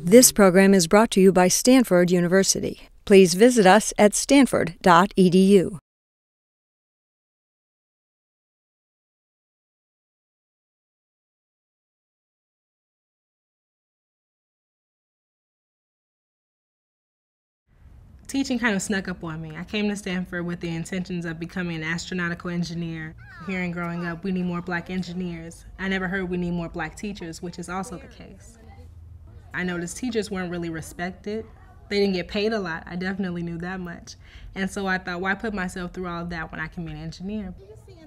This program is brought to you by Stanford University. Please visit us at stanford.edu. Teaching kind of snuck up on me. I came to Stanford with the intentions of becoming an astronautical engineer. Hearing growing up, we need more black engineers. I never heard we need more black teachers, which is also the case. I noticed teachers weren't really respected. They didn't get paid a lot. I definitely knew that much. And so I thought, why put myself through all of that when I can be an engineer?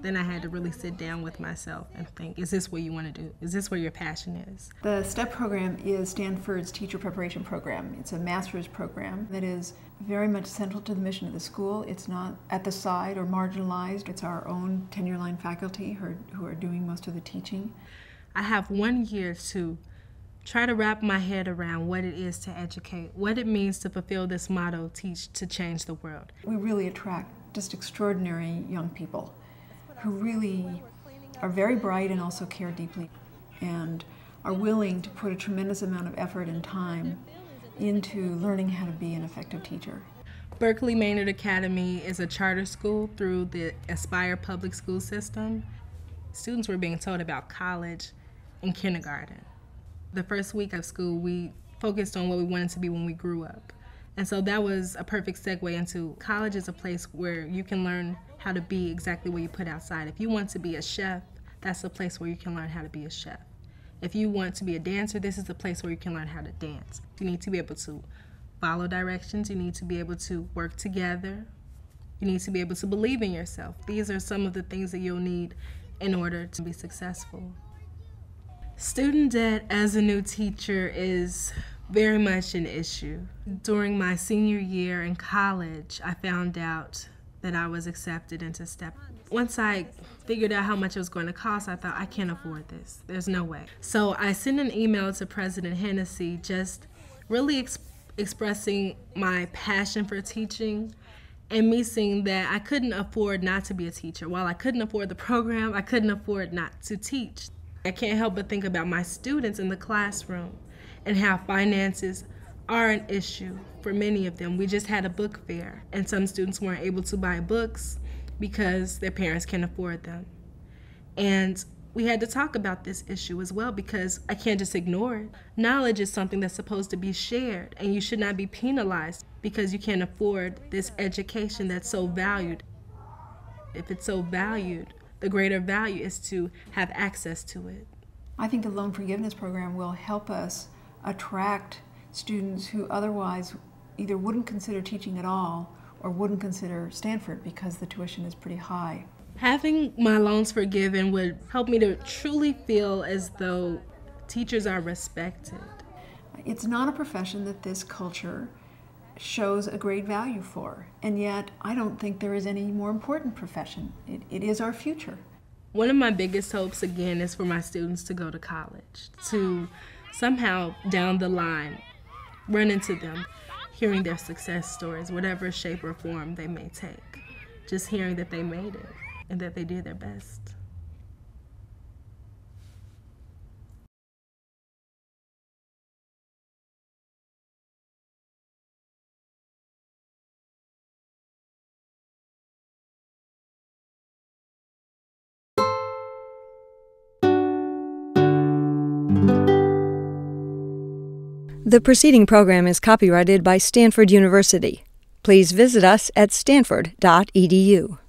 Then I had to really sit down with myself and think, is this what you want to do? Is this where your passion is? The STEP program is Stanford's teacher preparation program. It's a master's program that is very much central to the mission of the school. It's not at the side or marginalized. It's our own tenure-line faculty who are doing most of the teaching. I have 1 year to try to wrap my head around what it is to educate, what it means to fulfill this motto, teach to change the world. We really attract just extraordinary young people who really are very bright and also care deeply and are willing to put a tremendous amount of effort and time into learning how to be an effective teacher. Berkeley Maynard Academy is a charter school through the Aspire public school system. Students were being told about college in kindergarten. The first week of school, we focused on what we wanted to be when we grew up. And so that was a perfect segue into college is a place where you can learn how to be exactly what you put outside. If you want to be a chef, that's a place where you can learn how to be a chef. If you want to be a dancer, this is a place where you can learn how to dance. You need to be able to follow directions. You need to be able to work together. You need to be able to believe in yourself. These are some of the things that you'll need in order to be successful. Student debt as a new teacher is very much an issue. During my senior year in college, I found out that I was accepted into STEP. Once I figured out how much it was going to cost, I thought, I can't afford this. There's no way. So I sent an email to President Hennessy just really expressing my passion for teaching and me seeing that I couldn't afford not to be a teacher. While I couldn't afford the program, I couldn't afford not to teach. I can't help but think about my students in the classroom and how finances are an issue for many of them. We just had a book fair, and some students weren't able to buy books because their parents can't afford them. And we had to talk about this issue as well because I can't just ignore it. Knowledge is something that's supposed to be shared, and you should not be penalized because you can't afford this education that's so valued. If it's so valued, the greater value is to have access to it. I think the loan forgiveness program will help us attract students who otherwise either wouldn't consider teaching at all or wouldn't consider Stanford because the tuition is pretty high. Having my loans forgiven would help me to truly feel as though teachers are respected. It's not a profession that this culture shows a great value for, and yet I don't think there is any more important profession. It is our future. One of my biggest hopes, again, is for my students to go to college, to somehow down the line run into them, hearing their success stories, whatever shape or form they may take, just hearing that they made it and that they did their best. The preceding program is copyrighted by Stanford University. Please visit us at stanford.edu.